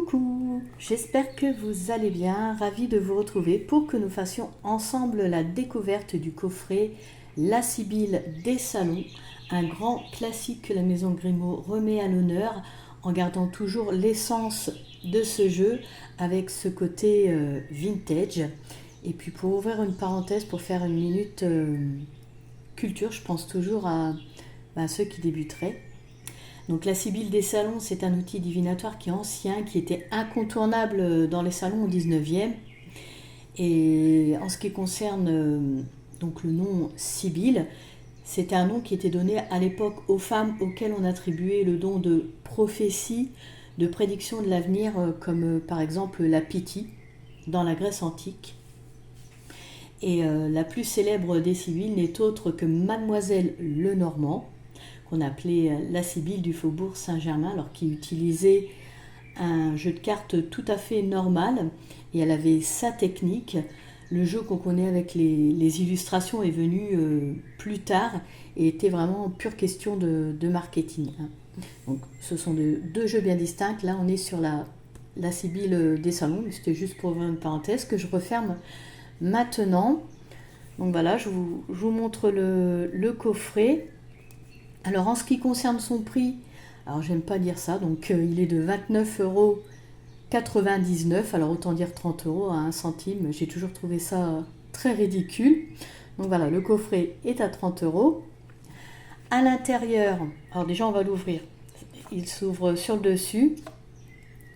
Coucou, j'espère que vous allez bien, ravie de vous retrouver pour que nous fassions ensemble la découverte du coffret La Sibylle des Salons, un grand classique que la maison Grimaud remet à l'honneur en gardant toujours l'essence de ce jeu avec ce côté vintage. Et puis pour ouvrir une parenthèse, pour faire une minute culture, je pense toujours à ceux qui débuteraient. Donc la Sibylle des salons, c'est un outil divinatoire qui est ancien, qui était incontournable dans les salons au 19e. Et en ce qui concerne donc le nom Sibylle, c'était un nom qui était donné à l'époque aux femmes auxquelles on attribuait le don de prophétie, de prédiction de l'avenir, comme par exemple la Pythie dans la Grèce antique. Et la plus célèbre des Sibylles n'est autre que Mademoiselle Lenormand, qu'on appelait la Sibylle du Faubourg Saint-Germain, alors qui utilisait un jeu de cartes tout à fait normal, et elle avait sa technique. Le jeu qu'on connaît avec les illustrations est venu plus tard, et était vraiment pure question de marketing. Donc ce sont deux jeux bien distincts. Là on est sur la Sibylle des salons, c'était juste pour ouvrir une parenthèse que je referme maintenant. Donc voilà, je vous montre le coffret. Alors en ce qui concerne son prix, alors j'aime pas dire ça, donc il est de 29,99 €, alors autant dire 30 € à 1 centime, j'ai toujours trouvé ça très ridicule. Donc voilà, le coffret est à 30 €. À l'intérieur, alors déjà on va l'ouvrir, il s'ouvre sur le dessus.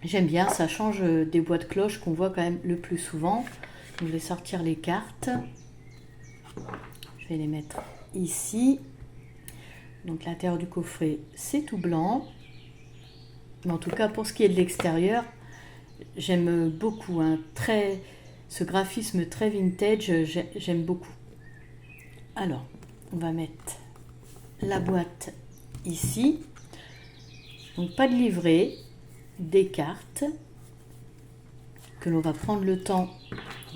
J'aime bien, ça change des boîtes cloches qu'on voit quand même le plus souvent. Je vais sortir les cartes. Je vais les mettre ici. Donc l'intérieur du coffret, c'est tout blanc. Mais en tout cas, pour ce qui est de l'extérieur, j'aime beaucoup. Ce graphisme très vintage, j'aime beaucoup. Alors, on va mettre la boîte ici. Donc pas de livret, des cartes que l'on va prendre le temps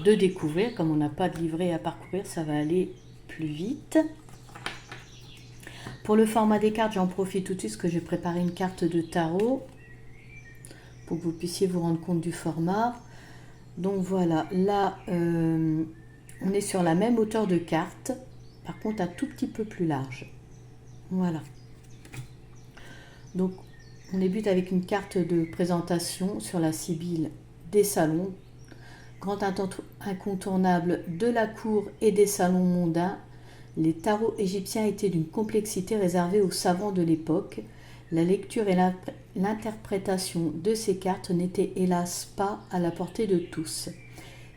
de découvrir. Comme on n'a pas de livret à parcourir, ça va aller plus vite. Pour le format des cartes, j'en profite tout de suite parce que j'ai préparé une carte de tarot pour que vous puissiez vous rendre compte du format. Donc voilà, là on est sur la même hauteur de carte, par contre un tout petit peu plus large. Voilà. Donc on débute avec une carte de présentation sur la Sibylle des salons, grand incontournable de la cour et des salons mondains. Les tarots égyptiens étaient d'une complexité réservée aux savants de l'époque. La lecture et l'interprétation de ces cartes n'étaient hélas pas à la portée de tous.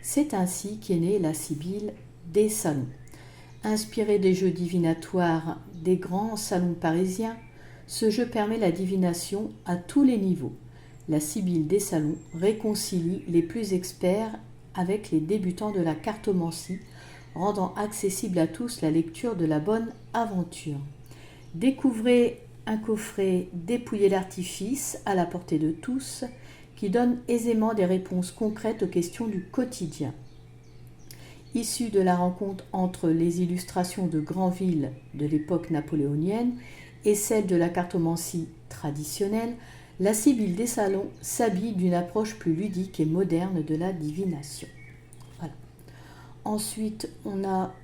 C'est ainsi qu'est née la Sibylle des salons. Inspiré des jeux divinatoires des grands salons parisiens, ce jeu permet la divination à tous les niveaux. La Sibylle des salons réconcilie les plus experts avec les débutants de la cartomancie, rendant accessible à tous la lecture de la bonne aventure. Découvrez un coffret dépouillé d'artifice à la portée de tous, qui donne aisément des réponses concrètes aux questions du quotidien. Issu de la rencontre entre les illustrations de Granville de l'époque napoléonienne et celles de la cartomancie traditionnelle, la Sibylle des salons s'habille d'une approche plus ludique et moderne de la divination. Voilà. Ensuite, on a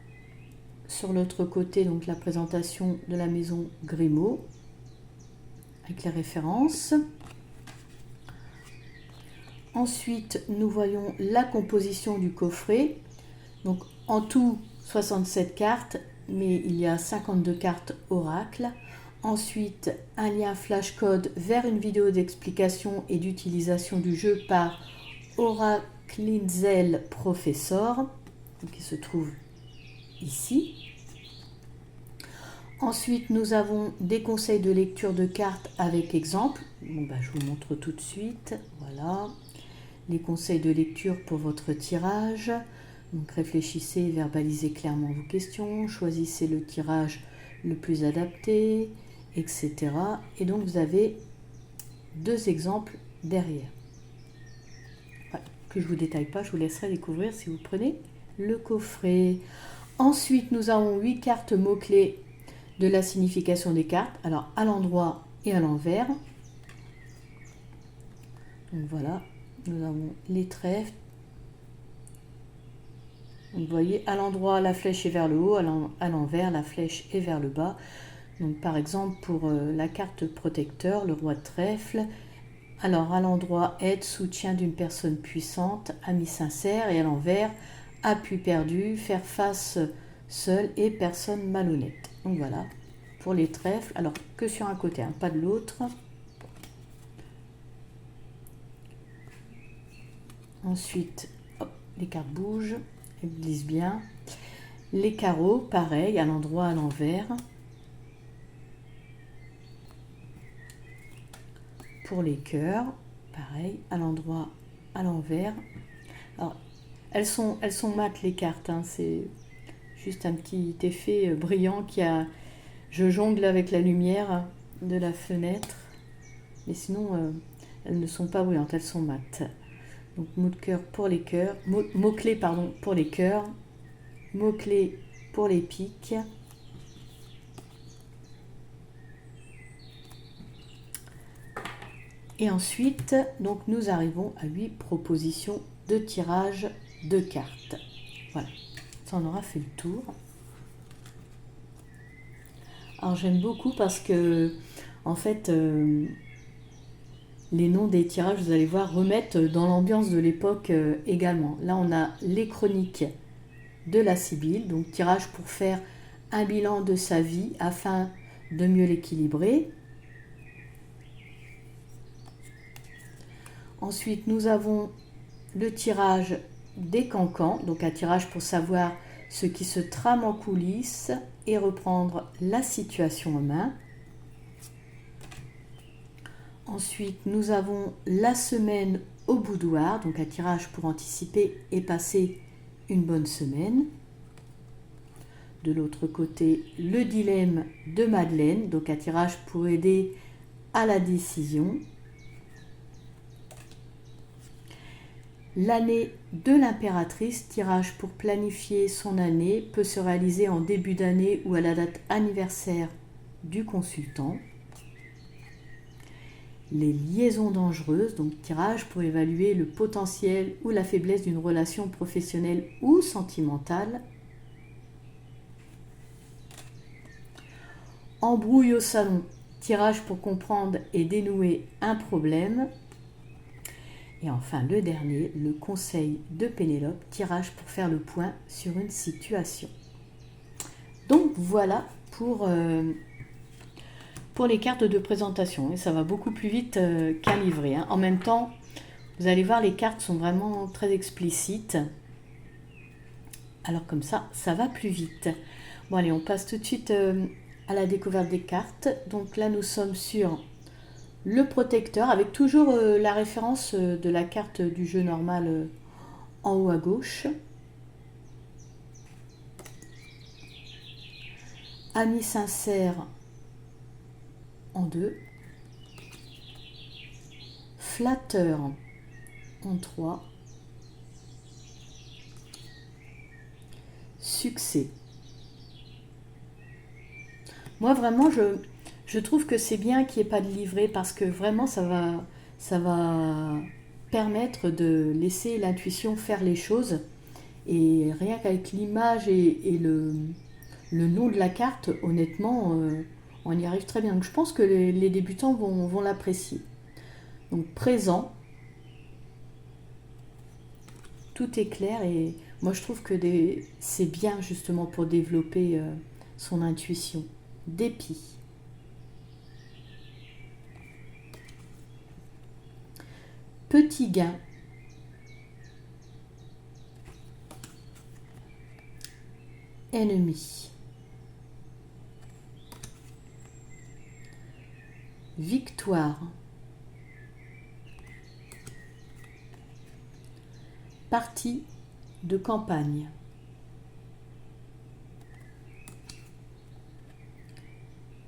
sur l'autre côté donc la présentation de la maison Grimaud avec les références. Ensuite, nous voyons la composition du coffret. Donc en tout 67 cartes, mais il y a 52 cartes oracle. Ensuite, un lien flash code vers une vidéo d'explication et d'utilisation du jeu par Oraclinzel Professor, qui se trouve ici. Ensuite, nous avons des conseils de lecture de cartes avec exemple. Je vous montre tout de suite. Voilà, les conseils de lecture pour votre tirage. Donc réfléchissez et verbalisez clairement vos questions. Choisissez le tirage le plus adapté, etc. Et donc vous avez deux exemples derrière. Voilà, que je ne vous détaille pas, je vous laisserai découvrir si vous prenez le coffret. Ensuite, nous avons 8 cartes mots-clés de la signification des cartes, alors à l'endroit et à l'envers. Donc voilà, nous avons les trèfles. Vous voyez, à l'endroit, la flèche est vers le haut, à l'envers, la flèche est vers le bas. Donc par exemple, pour la carte protecteur, le roi de trèfle, alors à l'endroit, aide, soutien d'une personne puissante, ami sincère, et à l'envers, appui perdu, faire face seul et personne malhonnête. Donc voilà, pour les trèfles, alors que sur un côté, hein, pas de l'autre. Ensuite, hop, les cartes bougent, elles glissent bien. Les carreaux, pareil, à l'endroit, à l'envers. Pour les cœurs, pareil, à l'endroit, à l'envers. Alors, elles sont mates les cartes, hein, c'est juste un petit effet brillant qui a... Je jongle avec la lumière de la fenêtre, mais sinon, elles ne sont pas brillantes, elles sont mates. Donc, mot de cœur pour les cœurs, mot-clé, pardon, pour les cœurs, mot-clé pour les piques. Et ensuite, donc nous arrivons à 8 propositions de tirage de cartes. Voilà, ça on aura fait le tour. Alors j'aime beaucoup parce que, en fait, les noms des tirages, vous allez voir, remettent dans l'ambiance de l'époque également. Là, on a les chroniques de la Sibylle, donc tirage pour faire un bilan de sa vie afin de mieux l'équilibrer. Ensuite, nous avons le tirage des cancans, donc un tirage pour savoir ce qui se trame en coulisses et reprendre la situation en main. Ensuite, nous avons la semaine au boudoir, donc un tirage pour anticiper et passer une bonne semaine. De l'autre côté, le dilemme de Madeleine, donc un tirage pour aider à la décision. L'année de l'impératrice, tirage pour planifier son année, peut se réaliser en début d'année ou à la date anniversaire du consultant. Les liaisons dangereuses, donc tirage pour évaluer le potentiel ou la faiblesse d'une relation professionnelle ou sentimentale. Embrouille au salon, tirage pour comprendre et dénouer un problème. Et enfin le dernier, le conseil de Pénélope, tirage pour faire le point sur une situation. Donc voilà pour les cartes de présentation. Et ça va beaucoup plus vite qu'un livret, hein. En même temps, vous allez voir, les cartes sont vraiment très explicites. Alors comme ça va plus vite. Bon allez, on passe tout de suite à la découverte des cartes. Donc là, nous sommes sur le protecteur avec toujours la référence de la carte du jeu normal en haut à gauche. Ami sincère en 2. Flatteur en 3. Succès. Moi vraiment je trouve que c'est bien qu'il n'y ait pas de livret parce que vraiment ça va permettre de laisser l'intuition faire les choses. Et rien qu'avec l'image et le nom de la carte, honnêtement, on y arrive très bien. Donc je pense que les débutants vont l'apprécier. Donc présent, tout est clair et moi je trouve que c'est bien justement pour développer son intuition. Dépit. Petit gain. Ennemi. Victoire. Partie de campagne.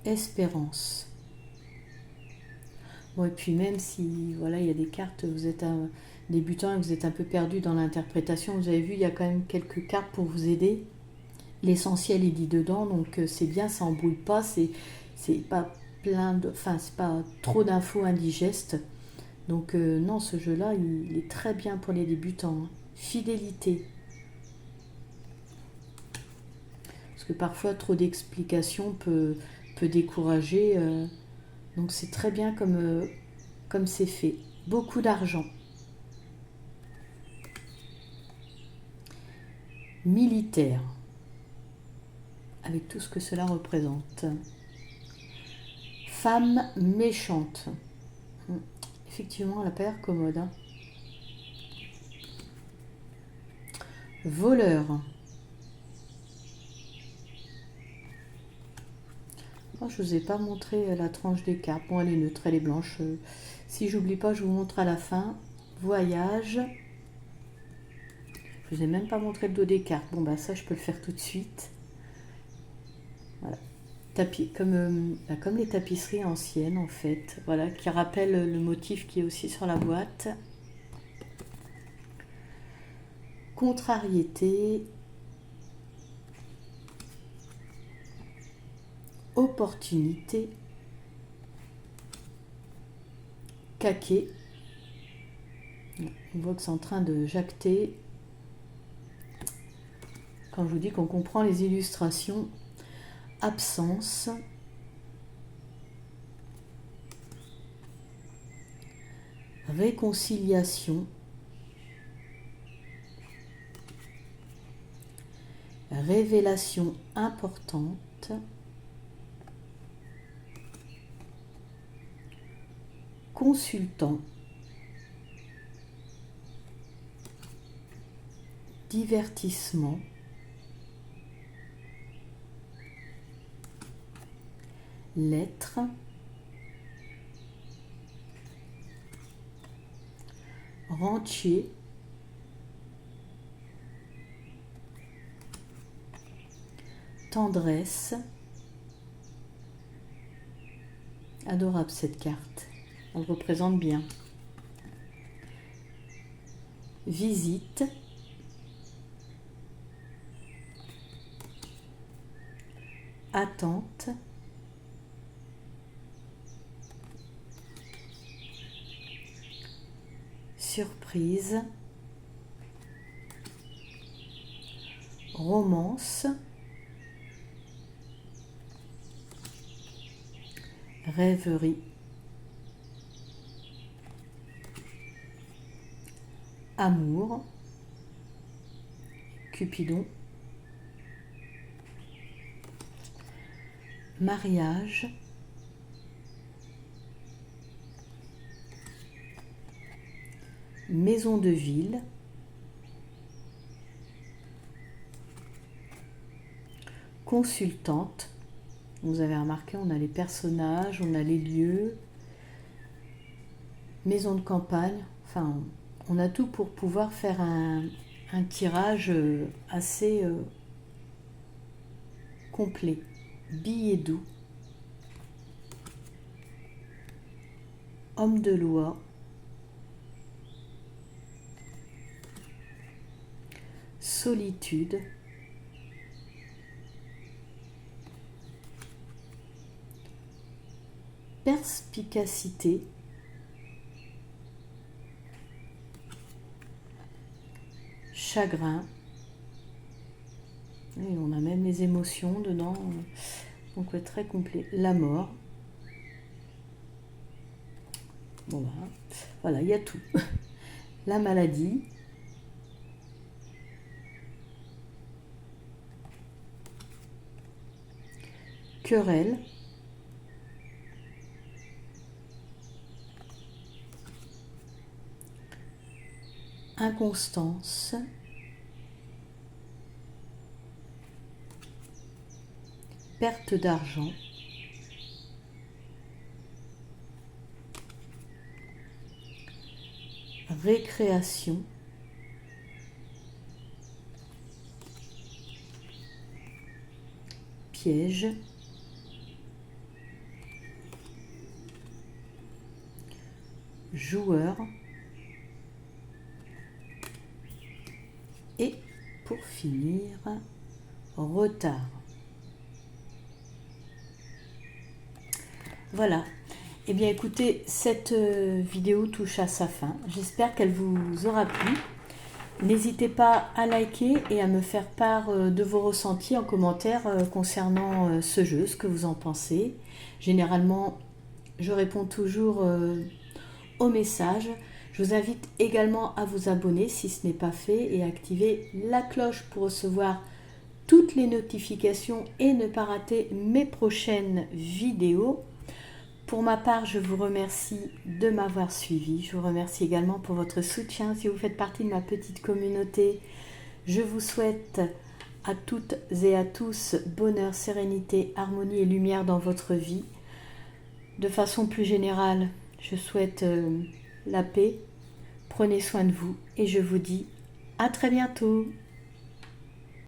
Espérance. Bon, et puis même si voilà, il y a des cartes, vous êtes un débutant et vous êtes un peu perdu dans l'interprétation, vous avez vu, il y a quand même quelques cartes pour vous aider. L'essentiel est dit dedans, donc c'est bien, ça embrouille pas, c'est pas plein de, enfin c'est pas trop d'infos indigestes. Donc non, ce jeu-là, il est très bien pour les débutants, hein. Fidélité. Parce que parfois, trop d'explications peut décourager. Donc c'est très bien comme c'est fait. Beaucoup d'argent. Militaire. Avec tout ce que cela représente. Femme méchante. Effectivement, elle a pas l'air commode, hein. Voleur. Oh, je ne vous ai pas montré la tranche des cartes. Bon, elle est neutre, elle est blanche. Si j'oublie pas, je vous montre à la fin. Voyage. Je vous ai même pas montré le dos des cartes. Bon, bah ça, je peux le faire tout de suite. Voilà. Tapis, comme les tapisseries anciennes, en fait. Voilà, qui rappellent le motif qui est aussi sur la boîte. Contrariété. Opportunité. Caquet. On voit que c'est en train de jacter. Quand je vous dis qu'on comprend les illustrations, absence, réconciliation, révélation importante, consultant, divertissement, lettre, rentier, tendresse. Adorable cette carte, elle représente bien. Visite, attente, surprise, romance, rêverie, amour, Cupidon, mariage, maison de ville, consultante. Vous avez remarqué, on a les personnages, on a les lieux, maison de campagne. Enfin, on a tout pour pouvoir faire un tirage assez complet. Billet doux, homme de loi, solitude, perspicacité, chagrin. Et on a même les émotions dedans, donc ouais, très complet. La mort. Bon bah, voilà, il y a tout. La maladie. Querelle. Inconstance. Perte d'argent. Récréation. Piège. Joueur. Et pour finir, retard. Voilà. Eh bien écoutez, cette vidéo touche à sa fin. J'espère qu'elle vous aura plu. N'hésitez pas à liker et à me faire part de vos ressentis en commentaire concernant ce jeu, ce que vous en pensez. Généralement, je réponds toujours aux messages. Je vous invite également à vous abonner si ce n'est pas fait et à activer la cloche pour recevoir toutes les notifications et ne pas rater mes prochaines vidéos. Pour ma part, je vous remercie de m'avoir suivi. Je vous remercie également pour votre soutien. Si vous faites partie de ma petite communauté, je vous souhaite à toutes et à tous bonheur, sérénité, harmonie et lumière dans votre vie. De façon plus générale, je souhaite la paix. Prenez soin de vous et je vous dis à très bientôt.